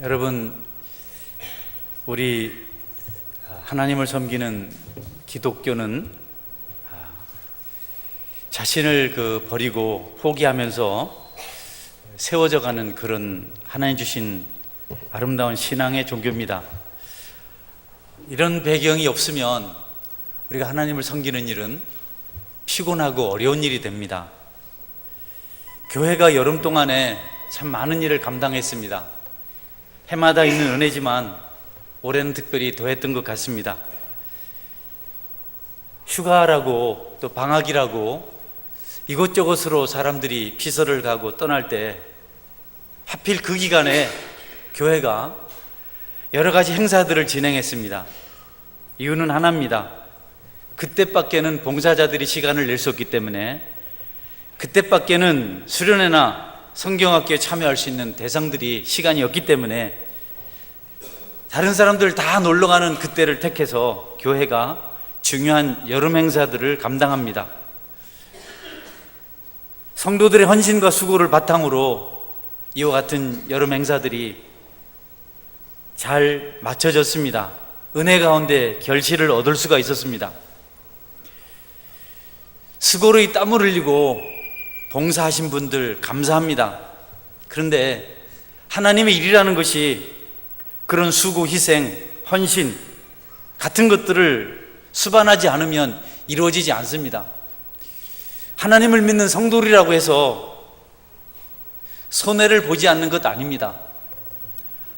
여러분, 우리 하나님을 섬기는 기독교는 자신을 버리고 포기하면서 세워져 가는 그런 하나님 주신 아름다운 신앙의 종교입니다. 이런 배경이 없으면 우리가 하나님을 섬기는 일은 피곤하고 어려운 일이 됩니다. 교회가 여름 동안에 참 많은 일을 감당했습니다. 해마다 있는 은혜지만 올해는 특별히 더했던 것 같습니다. 휴가라고 또 방학이라고 이곳저곳으로 사람들이 피서를 가고 떠날 때 하필 그 기간에 교회가 여러 가지 행사들을 진행했습니다. 이유는 하나입니다. 그때밖에는 봉사자들이 시간을 낼 수 없기 때문에, 그때밖에는 수련회나 성경학교에 참여할 수 있는 대상들이 시간이 없기 때문에 다른 사람들 다 놀러가는 그때를 택해서 교회가 중요한 여름 행사들을 감당합니다. 성도들의 헌신과 수고를 바탕으로 이와 같은 여름 행사들이 잘 맞춰졌습니다. 은혜 가운데 결실을 얻을 수가 있었습니다. 수고로 땀을 흘리고 봉사하신 분들 감사합니다. 그런데 하나님의 일이라는 것이 그런 수고, 희생, 헌신 같은 것들을 수반하지 않으면 이루어지지 않습니다. 하나님을 믿는 성도들이라고 해서 손해를 보지 않는 것 아닙니다.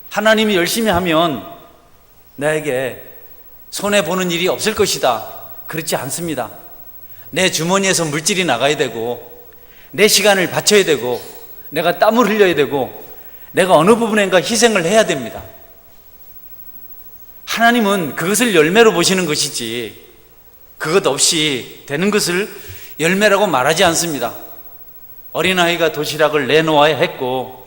하나님이 열심히 하면 나에게 손해보는 일이 없을 것이다, 그렇지 않습니다. 내 주머니에서 물질이 나가야 되고, 내 시간을 바쳐야 되고, 내가 땀을 흘려야 되고, 내가 어느 부분인가 희생을 해야 됩니다. 하나님은 그것을 열매로 보시는 것이지 그것 없이 되는 것을 열매라고 말하지 않습니다. 어린아이가 도시락을 내놓아야 했고,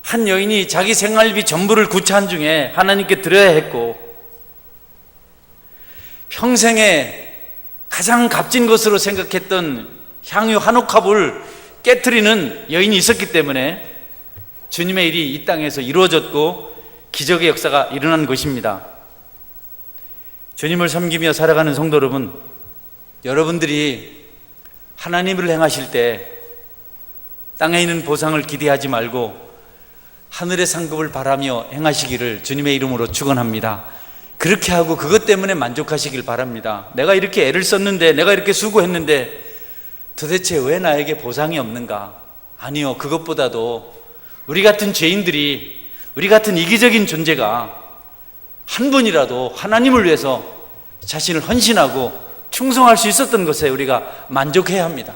한 여인이 자기 생활비 전부를 구차한 중에 하나님께 드려야 했고, 평생에 가장 값진 것으로 생각했던 향유 한 옥합을 깨트리는 여인이 있었기 때문에 주님의 일이 이 땅에서 이루어졌고 기적의 역사가 일어난 것입니다. 주님을 섬기며 살아가는 성도 여러분, 여러분들이 하나님을 행하실 때 땅에 있는 보상을 기대하지 말고 하늘의 상급을 바라며 행하시기를 주님의 이름으로 축원합니다. 그렇게 하고 그것 때문에 만족하시길 바랍니다. 내가 이렇게 애를 썼는데, 내가 이렇게 수고했는데 도대체 왜 나에게 보상이 없는가? 아니요, 그것보다도 우리 같은 죄인들이, 우리 같은 이기적인 존재가 한 번이라도 하나님을 위해서 자신을 헌신하고 충성할 수 있었던 것에 우리가 만족해야 합니다.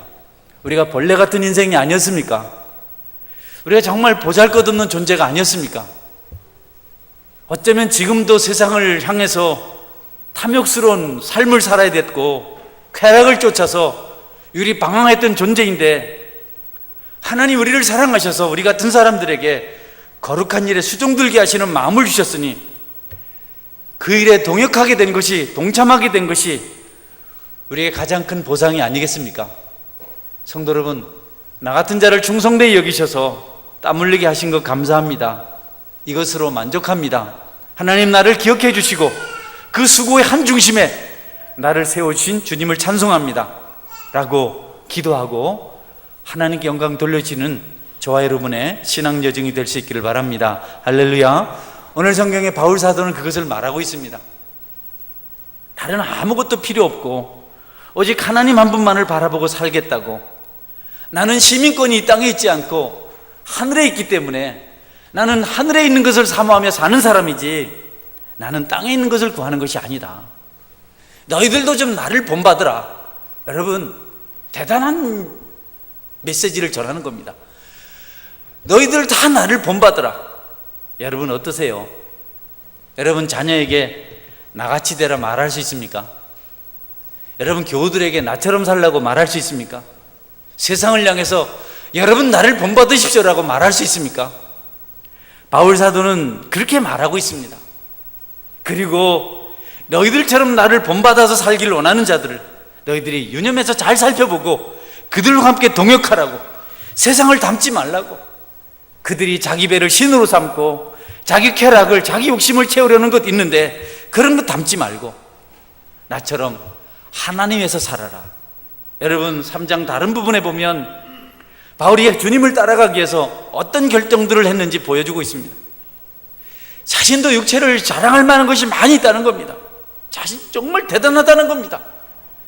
우리가 벌레 같은 인생이 아니었습니까? 우리가 정말 보잘것없는 존재가 아니었습니까? 어쩌면 지금도 세상을 향해서 탐욕스러운 삶을 살아야 됐고 쾌락을 쫓아서 우리 방황했던 존재인데, 하나님 우리를 사랑하셔서 우리 같은 사람들에게 거룩한 일에 수종들게 하시는 마음을 주셨으니 그 일에 동역하게 된 것이, 동참하게 된 것이 우리에게 가장 큰 보상이 아니겠습니까? 성도 여러분, 나 같은 자를 충성되이 여기셔서 땀 흘리게 하신 것 감사합니다. 이것으로 만족합니다. 하나님 나를 기억해 주시고 그 수고의 한 중심에 나를 세워주신 주님을 찬송합니다 라고 기도하고 하나님께 영광 돌려지는 저와 여러분의 신앙 여정이 될 수 있기를 바랍니다. 할렐루야. 오늘 성경에 바울 사도는 그것을 말하고 있습니다. 다른 아무것도 필요 없고 오직 하나님 한 분만을 바라보고 살겠다고. 나는 시민권이 이 땅에 있지 않고 하늘에 있기 때문에 나는 하늘에 있는 것을 사모하며 사는 사람이지 나는 땅에 있는 것을 구하는 것이 아니다. 너희들도 좀 나를 본받으라. 여러분, 대단한 메시지를 전하는 겁니다. 너희들 다 나를 본받으라. 여러분 어떠세요? 여러분 자녀에게 나같이 되라 말할 수 있습니까? 여러분 교우들에게 나처럼 살라고 말할 수 있습니까? 세상을 향해서 여러분 나를 본받으십시오라고 말할 수 있습니까? 바울 사도는 그렇게 말하고 있습니다. 그리고 너희들처럼 나를 본받아서 살기를 원하는 자들을 너희들이 유념해서 잘 살펴보고 그들과 함께 동역하라고, 세상을 닮지 말라고, 그들이 자기 배를 신으로 삼고 자기 쾌락을, 자기 욕심을 채우려는 것 있는데 그런 거 담지 말고 나처럼 하나님에서 살아라. 여러분 3장 다른 부분에 보면 바울이 주님을 따라가기 위해서 어떤 결정들을 했는지 보여주고 있습니다. 자신도 육체를 자랑할 만한 것이 많이 있다는 겁니다. 자신 정말 대단하다는 겁니다.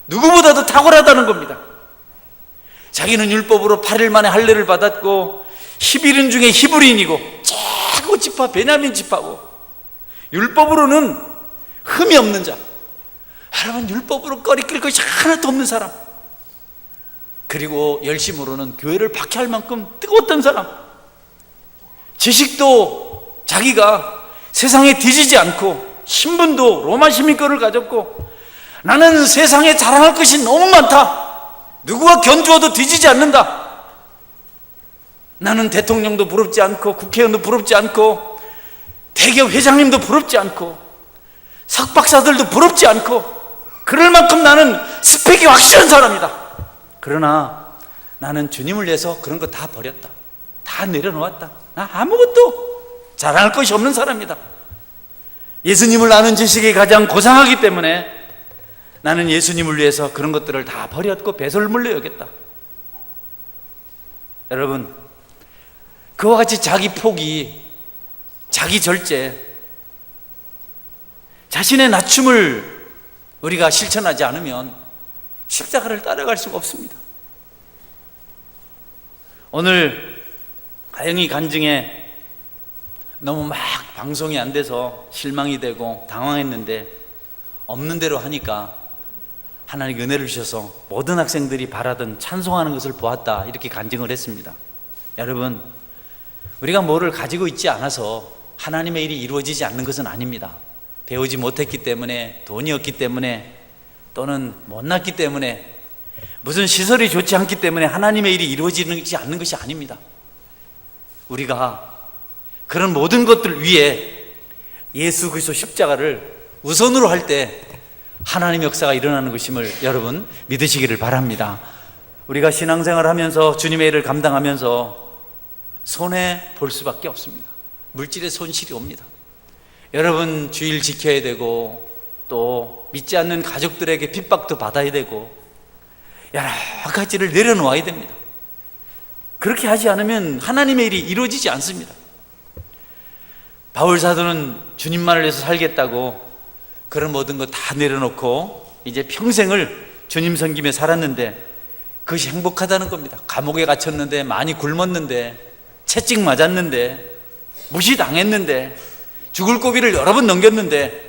누구보다도 탁월하다는 겁니다. 자기는 율법으로 8일 만에 할례를 받았고 11인 중에 히브리인이고 최고 지파 베냐민 지파고 율법으로는 흠이 없는 자. 여러분 율법으로 꺼리낄 것이 하나도 없는 사람, 그리고 열심으로는 교회를 박해할 만큼 뜨거웠던 사람, 지식도 자기가 세상에 뒤지지 않고 신분도 로마 시민권을 가졌고 나는 세상에 자랑할 것이 너무 많다, 누구와 견주어도 뒤지지 않는다, 나는 대통령도 부럽지 않고 국회의원도 부럽지 않고 대기업 회장님도 부럽지 않고 석박사들도 부럽지 않고 그럴 만큼 나는 스펙이 확실한 사람이다. 그러나 나는 주님을 위해서 그런 거 다 버렸다, 다 내려놓았다, 나 아무것도 자랑할 것이 없는 사람이다. 예수님을 아는 지식이 가장 고상하기 때문에 나는 예수님을 위해서 그런 것들을 다 버렸고 배설물로 여겼다. 여러분 그와 같이 자기 포기, 자기 절제, 자신의 낮춤을 우리가 실천하지 않으면 십자가를 따라갈 수가 없습니다. 오늘 가영이 간증에 너무 막 방송이 안 돼서 실망이 되고 당황했는데 없는 대로 하니까 하나님 은혜를 주셔서 모든 학생들이 바라던 찬송하는 것을 보았다, 이렇게 간증을 했습니다. 여러분 우리가 뭐를 가지고 있지 않아서 하나님의 일이 이루어지지 않는 것은 아닙니다. 배우지 못했기 때문에, 돈이 없기 때문에, 또는 못났기 때문에, 무슨 시설이 좋지 않기 때문에 하나님의 일이 이루어지지 않는 것이 아닙니다. 우리가 그런 모든 것들 위에 예수 그리스도 십자가를 우선으로 할 때 하나님의 역사가 일어나는 것임을 여러분 믿으시기를 바랍니다. 우리가 신앙생활을 하면서 주님의 일을 감당하면서 손해 볼 수밖에 없습니다. 물질의 손실이 옵니다. 여러분 주일 지켜야 되고 또 믿지 않는 가족들에게 핍박도 받아야 되고 여러 가지를 내려놓아야 됩니다. 그렇게 하지 않으면 하나님의 일이 이루어지지 않습니다. 바울 사도는 주님만을 위해서 살겠다고 그런 모든 거 다 내려놓고 이제 평생을 주님 섬기며 살았는데 그것이 행복하다는 겁니다. 감옥에 갇혔는데, 많이 굶었는데, 채찍 맞았는데, 무시당했는데, 죽을 고비를 여러 번 넘겼는데,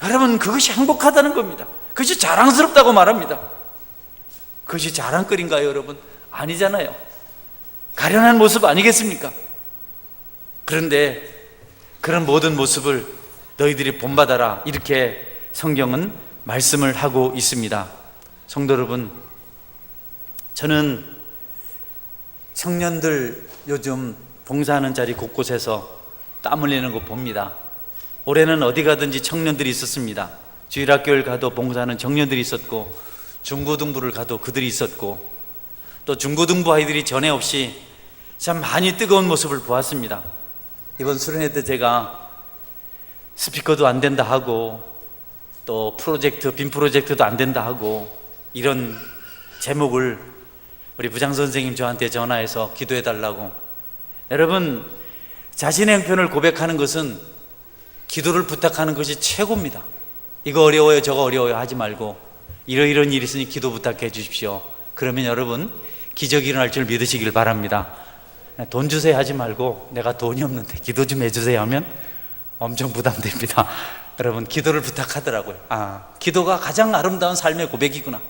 여러분 그것이 행복하다는 겁니다. 그것이 자랑스럽다고 말합니다. 그것이 자랑거리인가요 여러분? 아니잖아요. 가련한 모습 아니겠습니까? 그런데 그런 모든 모습을 너희들이 본받아라, 이렇게 성경은 말씀을 하고 있습니다. 성도 여러분, 저는 청년들 요즘 봉사하는 자리 곳곳에서 땀 흘리는 거 봅니다. 올해는 어디 가든지 청년들이 있었습니다. 주일학교를 가도 봉사하는 청년들이 있었고, 중고등부를 가도 그들이 있었고, 또 중고등부 아이들이 전에 없이 참 많이 뜨거운 모습을 보았습니다. 이번 수련회 때 제가 스피커도 안 된다 하고 또 프로젝트, 빔 프로젝트도 안 된다 하고 이런 제목을 우리 부장 선생님 저한테 전화해서 기도해 달라고. 여러분 자신의 형편을 고백하는 것은 기도를 부탁하는 것이 최고입니다. 이거 어려워요 저거 어려워요 하지 말고 이런 일이 있으니 기도 부탁해 주십시오. 그러면 여러분 기적이 일어날 줄 믿으시길 바랍니다. 돈 주세요 하지 말고 내가 돈이 없는데 기도 좀 해주세요 하면 엄청 부담됩니다. 여러분 기도를 부탁하더라고요. 기도가 가장 아름다운 삶의 고백이구나.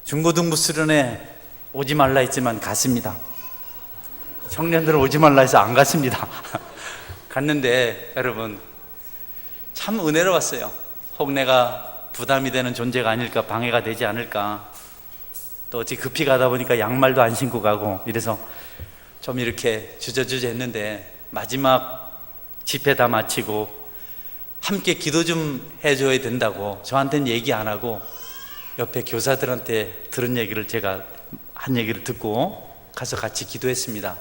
중고등부 수련회 오지 말라 했지만 갔습니다. 청년들은 오지 말라 해서 안 갔습니다. 갔는데 여러분 참 은혜로웠어요. 혹 내가 부담이 되는 존재가 아닐까, 방해가 되지 않을까, 또 어찌 급히 가다 보니까 양말도 안 신고 가고 이래서 좀 이렇게 주저주저 했는데 마지막 집회 다 마치고 함께 기도 좀 해줘야 된다고 저한테는 얘기 안 하고 옆에 교사들한테 들은 얘기를 제가 한 얘기를 듣고 가서 같이 기도했습니다.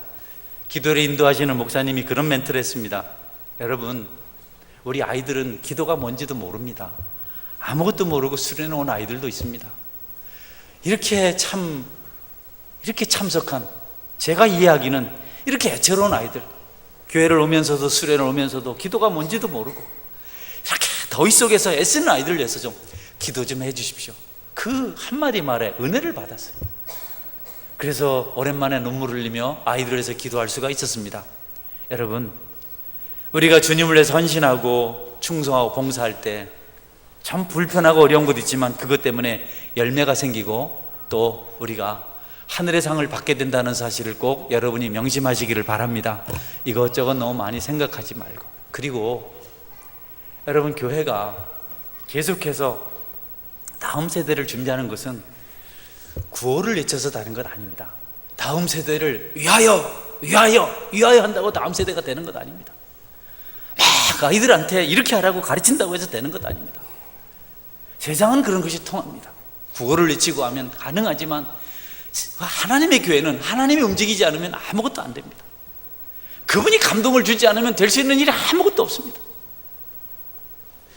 기도를 인도하시는 목사님이 그런 멘트를 했습니다. 여러분, 우리 아이들은 기도가 뭔지도 모릅니다. 아무것도 모르고 수련해 온 아이들도 있습니다. 이렇게 참석한, 제가 이해하기는 이렇게 애처로운 아이들, 교회를 오면서도 수련을 오면서도 기도가 뭔지도 모르고 이렇게 더위 속에서 애쓰는 아이들 위해서 좀 기도 좀 해주십시오. 그 한마디 말에 은혜를 받았어요. 그래서 오랜만에 눈물을 흘리며 아이들을 위해서 기도할 수가 있었습니다. 여러분, 우리가 주님을 위해서 헌신하고 충성하고 봉사할 때 참 불편하고 어려운 것도 있지만 그것 때문에 열매가 생기고 또 우리가 하늘의 상을 받게 된다는 사실을 꼭 여러분이 명심하시기를 바랍니다. 이것저것 너무 많이 생각하지 말고. 그리고 여러분, 교회가 계속해서 다음 세대를 준비하는 것은 구호를 외쳐서 다른 건 아닙니다. 다음 세대를 위하여 한다고 다음 세대가 되는 것 아닙니다. 막 아이들한테 이렇게 하라고 가르친다고 해서 되는 것 아닙니다. 세상은 그런 것이 통합니다. 구호를 외치고 하면 가능하지만 하나님의 교회는 하나님이 움직이지 않으면 아무것도 안 됩니다. 그분이 감동을 주지 않으면 될 수 있는 일이 아무것도 없습니다.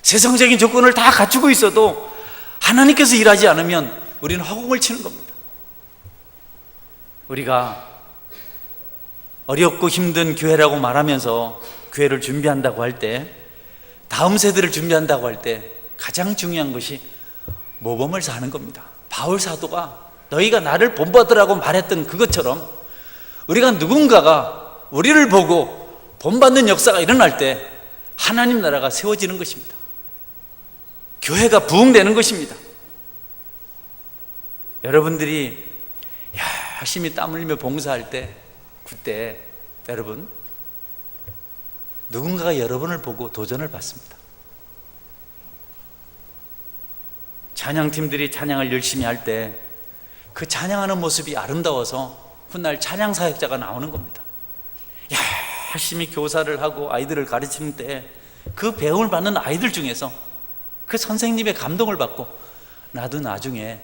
세상적인 조건을 다 갖추고 있어도 하나님께서 일하지 않으면 우리는 허공을 치는 겁니다. 우리가 어렵고 힘든 교회라고 말하면서 교회를 준비한다고 할 때, 다음 세대를 준비한다고 할 때 가장 중요한 것이 모범을 사는 겁니다. 바울 사도가 너희가 나를 본받으라고 말했던 그것처럼 우리가 누군가가 우리를 보고 본받는 역사가 일어날 때 하나님 나라가 세워지는 것입니다. 교회가 부흥되는 것입니다. 여러분들이 열심히 땀 흘리며 봉사할 때, 그때 여러분, 누군가가 여러분을 보고 도전을 받습니다. 찬양팀들이 찬양을 열심히 할 때 그 찬양하는 모습이 아름다워서 훗날 찬양 사역자가 나오는 겁니다. 열심히 교사를 하고 아이들을 가르치는 때 그 배움을 받는 아이들 중에서 그 선생님의 감동을 받고 나도 나중에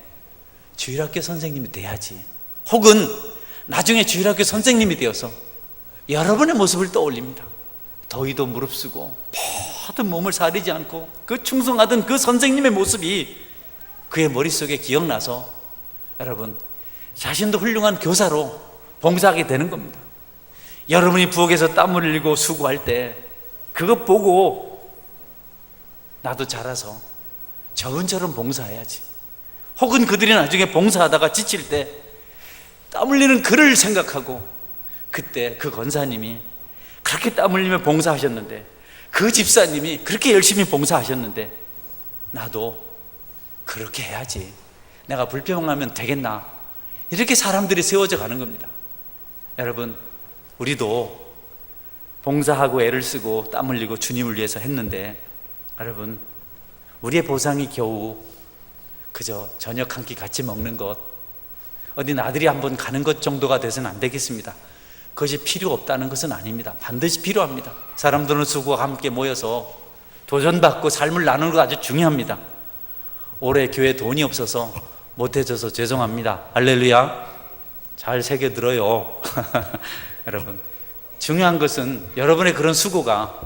주일학교 선생님이 돼야지, 혹은 나중에 주일학교 선생님이 되어서 여러분의 모습을 떠올립니다. 더위도 무릅쓰고 모든 몸을 사리지 않고 그 충성하던 그 선생님의 모습이 그의 머릿속에 기억나서 여러분, 자신도 훌륭한 교사로 봉사하게 되는 겁니다. 여러분이 부엌에서 땀을 흘리고 수고할 때 그것 보고 나도 자라서 저분처럼 봉사해야지, 혹은 그들이 나중에 봉사하다가 지칠 때 땀 흘리는 그를 생각하고, 그때 그 권사님이 그렇게 땀 흘리며 봉사하셨는데, 그 집사님이 그렇게 열심히 봉사하셨는데 나도 그렇게 해야지, 내가 불평하면 되겠나, 이렇게 사람들이 세워져 가는 겁니다. 여러분, 우리도 봉사하고 애를 쓰고 땀 흘리고 주님을 위해서 했는데, 여러분, 우리의 보상이 겨우 그저 저녁 한 끼 같이 먹는 것, 어디 나들이 한번 가는 것 정도가 돼서는 안 되겠습니다. 그것이 필요 없다는 것은 아닙니다. 반드시 필요합니다. 사람들은 수고와 함께 모여서 도전받고 삶을 나누는 것 아주 중요합니다. 올해 교회 돈이 없어서 못해줘서 죄송합니다. 할렐루야. 잘 새겨들어요. 여러분, 중요한 것은 여러분의 그런 수고가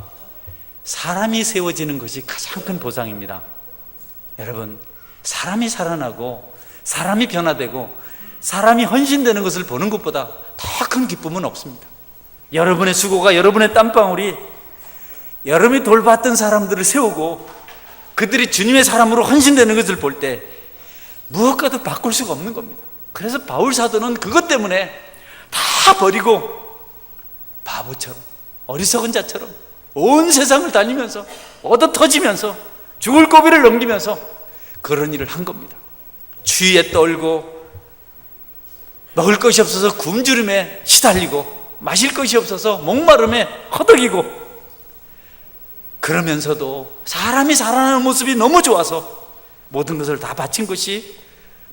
사람이 세워지는 것이 가장 큰 보상입니다. 여러분, 사람이 살아나고 사람이 변화되고 사람이 헌신되는 것을 보는 것보다 더 큰 기쁨은 없습니다. 여러분의 수고가, 여러분의 땀방울이 여러분이 돌봤던 사람들을 세우고 그들이 주님의 사람으로 헌신되는 것을 볼 때 무엇과도 바꿀 수가 없는 겁니다. 그래서 바울 사도는 그것 때문에 다 버리고 바보처럼, 어리석은 자처럼 온 세상을 다니면서 얻어 터지면서 죽을 고비를 넘기면서 그런 일을 한 겁니다. 추위에 떨고 먹을 것이 없어서 굶주림에 시달리고 마실 것이 없어서 목마름에 허덕이고, 그러면서도 사람이 살아나는 모습이 너무 좋아서 모든 것을 다 바친 것이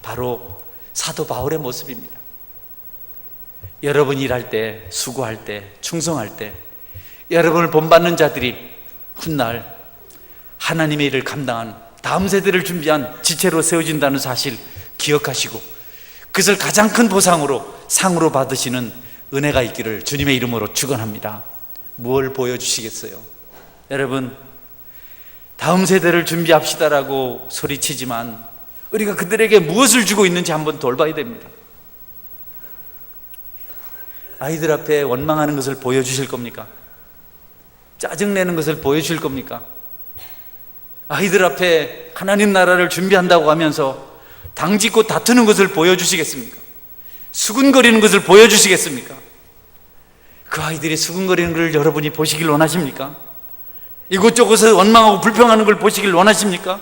바로 사도 바울의 모습입니다. 여러분이 일할 때, 수고할 때, 충성할 때 여러분을 본받는 자들이 훗날 하나님의 일을 감당한 다음 세대를 준비한 지체로 세워진다는 사실 기억하시고, 그것을 가장 큰 보상으로 상으로 받으시는 은혜가 있기를 주님의 이름으로 축원합니다. 무엇을 보여주시겠어요? 여러분, 다음 세대를 준비합시다라고 소리치지만 우리가 그들에게 무엇을 주고 있는지 한번 돌봐야 됩니다. 아이들 앞에 원망하는 것을 보여주실 겁니까? 짜증내는 것을 보여주실 겁니까? 아이들 앞에 하나님 나라를 준비한다고 하면서 당짓고 다투는 것을 보여주시겠습니까? 수군거리는 것을 보여주시겠습니까? 그 아이들이 수군거리는 것을 여러분이 보시길 원하십니까? 이곳저곳에서 원망하고 불평하는 걸 보시길 원하십니까?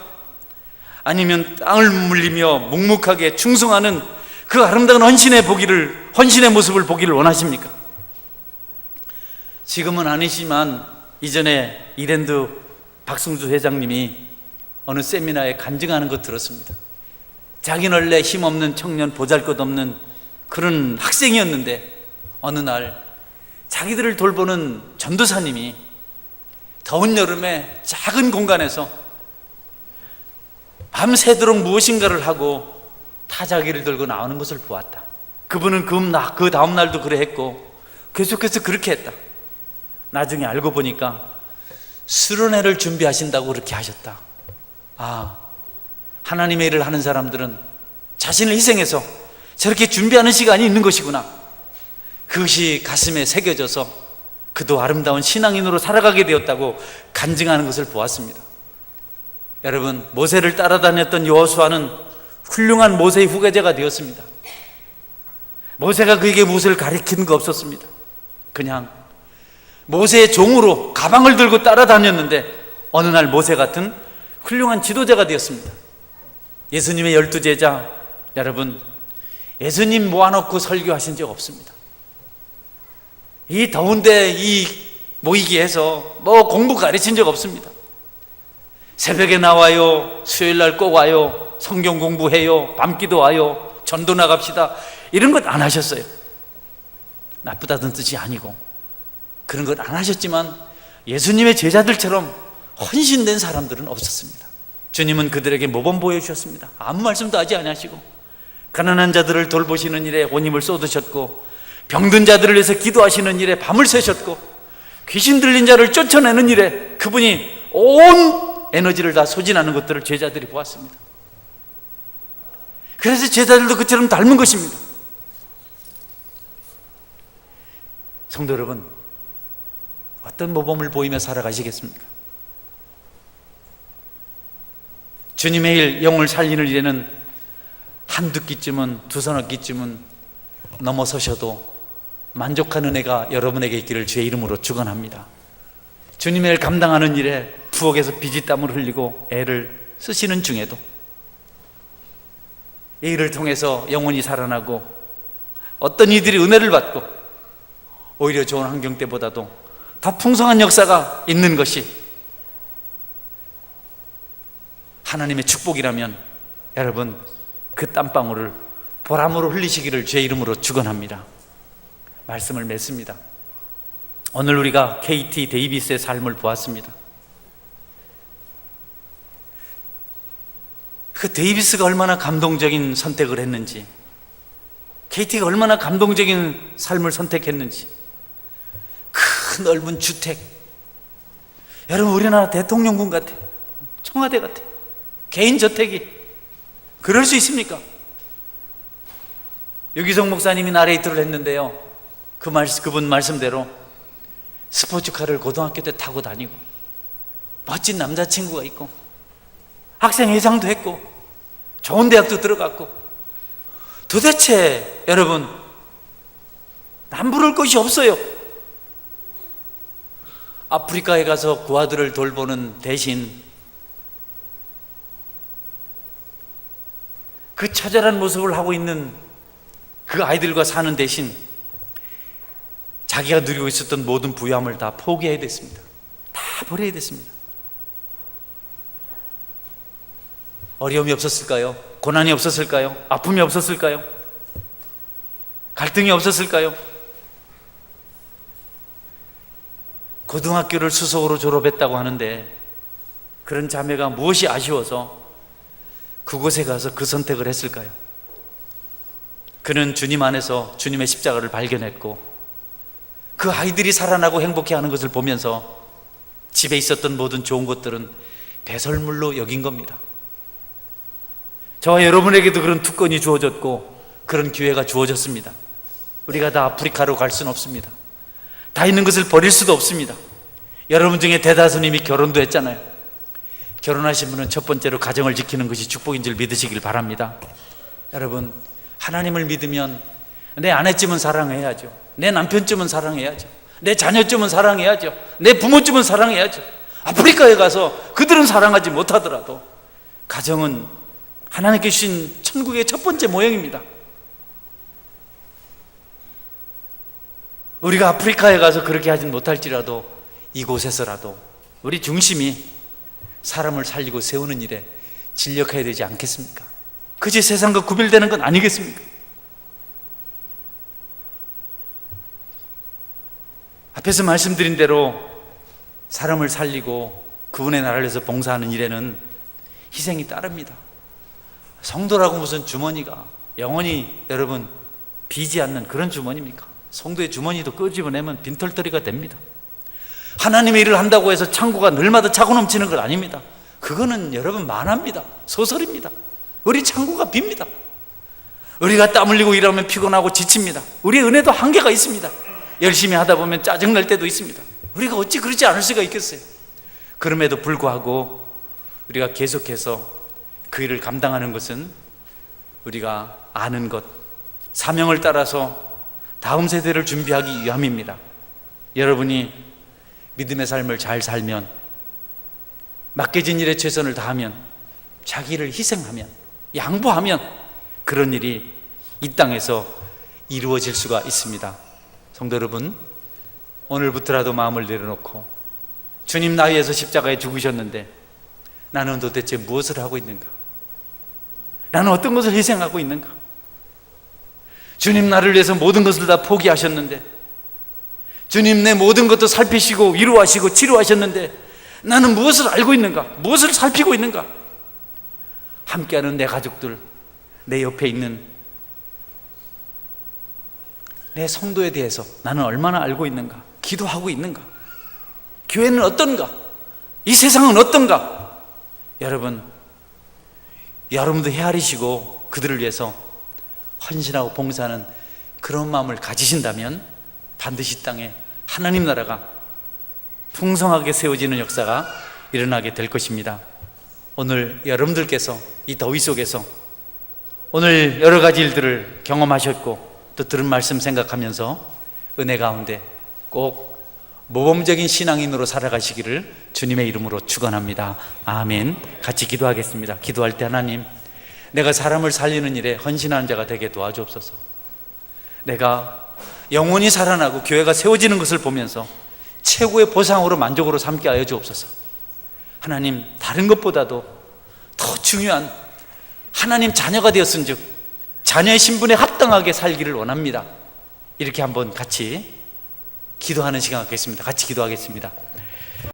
아니면 땅을 물리며 묵묵하게 충성하는 그 아름다운 헌신의 모습을 보기를 원하십니까? 지금은 아니지만 이전에 이랜드 박승주 회장님이 어느 세미나에 간증하는 것 들었습니다. 자기는 원래 힘없는 청년, 보잘것없는 그런 학생이었는데 어느 날 자기들을 돌보는 전도사님이 더운 여름에 작은 공간에서 밤새도록 무엇인가를 하고 타자기를 들고 나오는 것을 보았다. 그분은 그 다음 날도 그래 했고 계속해서 그렇게 했다. 나중에 알고 보니까 수련회를 준비하신다고 그렇게 하셨다. 아, 하나님의 일을 하는 사람들은 자신을 희생해서 저렇게 준비하는 시간이 있는 것이구나. 그것이 가슴에 새겨져서 그도 아름다운 신앙인으로 살아가게 되었다고 간증하는 것을 보았습니다. 여러분, 모세를 따라다녔던 여호수아는 훌륭한 모세의 후계자가 되었습니다. 모세가 그에게 무엇을 가르치는 거 없었습니다. 그냥 모세의 종으로 가방을 들고 따라다녔는데 어느 날 모세 같은 훌륭한 지도자가 되었습니다. 예수님의 12제자, 여러분, 예수님 모아놓고 설교하신 적 없습니다. 이 더운데 이 모이기에서 뭐 공부 가르친 적 없습니다. 새벽에 나와요, 수요일날 꼭 와요, 성경 공부해요, 밤기도 와요, 전도 나갑시다, 이런 것 안 하셨어요. 나쁘다는 뜻이 아니고 그런 것 안 하셨지만 예수님의 제자들처럼 헌신된 사람들은 없었습니다. 주님은 그들에게 모범 보여주셨습니다. 아무 말씀도 하지 않으시고 가난한 자들을 돌보시는 일에 온 힘을 쏟으셨고 병든 자들을 위해서 기도하시는 일에 밤을 새셨고 귀신 들린 자를 쫓아내는 일에 그분이 온 에너지를 다 소진하는 것들을 제자들이 보았습니다. 그래서 제자들도 그처럼 닮은 것입니다. 성도 여러분, 어떤 모범을 보이며 살아가시겠습니까? 주님의 일, 영을 살리는 일에는 한두 끼쯤은, 두서너 끼쯤은 넘어서셔도 만족한 은혜가 여러분에게 있기를 주의 이름으로 축원합니다. 주님의 일 감당하는 일에 부엌에서 비지땀을 흘리고 애를 쓰시는 중에도 이 일을 통해서 영혼이 살아나고 어떤 이들이 은혜를 받고 오히려 좋은 환경 때보다도 더 풍성한 역사가 있는 것이 하나님의 축복이라면 여러분, 그 땀방울을 보람으로 흘리시기를 주의 이름으로 축원합니다. 말씀을 맺습니다. 오늘 우리가 KT 데이비스의 삶을 보았습니다. 그 데이비스가 얼마나 감동적인 선택을 했는지, KT가 얼마나 감동적인 삶을 선택했는지, 큰 넓은 주택, 여러분 우리나라 대통령궁 같아, 청와대 같아, 개인 저택이 그럴 수 있습니까? 유기성 목사님이 나레이트를 했는데요, 그분 말씀대로 스포츠카를 고등학교 때 타고 다니고 멋진 남자친구가 있고 학생회장도 했고 좋은 대학도 들어갔고 도대체 여러분 남부를 것이 없어요. 아프리카에 가서 그 아들을 돌보는 대신 그 처절한 모습을 하고 있는 그 아이들과 사는 대신 자기가 누리고 있었던 모든 부유함을 다 포기해야 됐습니다. 다 버려야 됐습니다. 어려움이 없었을까요? 고난이 없었을까요? 아픔이 없었을까요? 갈등이 없었을까요? 고등학교를 수석으로 졸업했다고 하는데 그런 자매가 무엇이 아쉬워서 그곳에 가서 그 선택을 했을까요? 그는 주님 안에서 주님의 십자가를 발견했고 그 아이들이 살아나고 행복해하는 것을 보면서 집에 있었던 모든 좋은 것들은 배설물로 여긴 겁니다. 저와 여러분에게도 그런 특권이 주어졌고 그런 기회가 주어졌습니다. 우리가 다 아프리카로 갈 수는 없습니다. 다 있는 것을 버릴 수도 없습니다. 여러분 중에 대다수님이 결혼도 했잖아요. 결혼하신 분은 첫 번째로 가정을 지키는 것이 축복인 줄 믿으시길 바랍니다. 여러분, 하나님을 믿으면 내 아내쯤은 사랑해야죠. 내 남편쯤은 사랑해야죠. 내 자녀쯤은 사랑해야죠. 내 부모쯤은 사랑해야죠. 아프리카에 가서 그들은 사랑하지 못하더라도 가정은 하나님께 주신 천국의 첫 번째 모형입니다. 우리가 아프리카에 가서 그렇게 하진 못할지라도 이곳에서라도 우리 중심이 사람을 살리고 세우는 일에 진력해야 되지 않겠습니까? 그저 세상과 구별되는 건 아니겠습니까? 앞에서 말씀드린 대로 사람을 살리고 그분의 나라를 위해서 봉사하는 일에는 희생이 따릅니다. 성도라고 무슨 주머니가 영원히 여러분 비지 않는 그런 주머니입니까? 성도의 주머니도 끄집어내면 빈털터리가 됩니다. 하나님의 일을 한다고 해서 창고가 늘마다 차고 넘치는 건 아닙니다. 그거는 여러분 만화입니다. 소설입니다. 우리 창고가 빕니다. 우리가 땀 흘리고 일하면 피곤하고 지칩니다. 우리의 은혜도 한계가 있습니다. 열심히 하다 보면 짜증날 때도 있습니다. 우리가 어찌 그러지 않을 수가 있겠어요? 그럼에도 불구하고 우리가 계속해서 그 일을 감당하는 것은 우리가 아는 것, 사명을 따라서 다음 세대를 준비하기 위함입니다. 여러분이 믿음의 삶을 잘 살면, 맡겨진 일에 최선을 다하면, 자기를 희생하면, 양보하면 그런 일이 이 땅에서 이루어질 수가 있습니다. 성도 여러분, 오늘부터라도 마음을 내려놓고 주님 나 위해서 십자가에 죽으셨는데 나는 도대체 무엇을 하고 있는가? 나는 어떤 것을 희생하고 있는가? 주님 나를 위해서 모든 것을 다 포기하셨는데, 주님 내 모든 것도 살피시고 위로하시고 치료하셨는데 나는 무엇을 알고 있는가? 무엇을 살피고 있는가? 함께하는 내 가족들, 내 옆에 있는 내 성도에 대해서 나는 얼마나 알고 있는가? 기도하고 있는가? 교회는 어떤가? 이 세상은 어떤가? 여러분도 헤아리시고 그들을 위해서 헌신하고 봉사하는 그런 마음을 가지신다면 반드시 이 땅에 하나님 나라가 풍성하게 세워지는 역사가 일어나게 될 것입니다. 오늘 여러분들께서 이 더위 속에서 오늘 여러 가지 일들을 경험하셨고 또 들은 말씀 생각하면서 은혜 가운데 꼭 모범적인 신앙인으로 살아가시기를 주님의 이름으로 축원합니다. 아멘. 같이 기도하겠습니다. 기도할 때 하나님, 내가 사람을 살리는 일에 헌신하는 자가 되게 도와주옵소서. 내가 영원히 살아나고 교회가 세워지는 것을 보면서 최고의 보상으로 만족으로 삼게 하여 주옵소서. 하나님, 다른 것보다도 더 중요한 하나님 자녀가 되었은즉 자녀의 신분에 합당하게 살기를 원합니다. 이렇게 한번 같이 기도하는 시간 갖겠습니다. 같이 기도하겠습니다.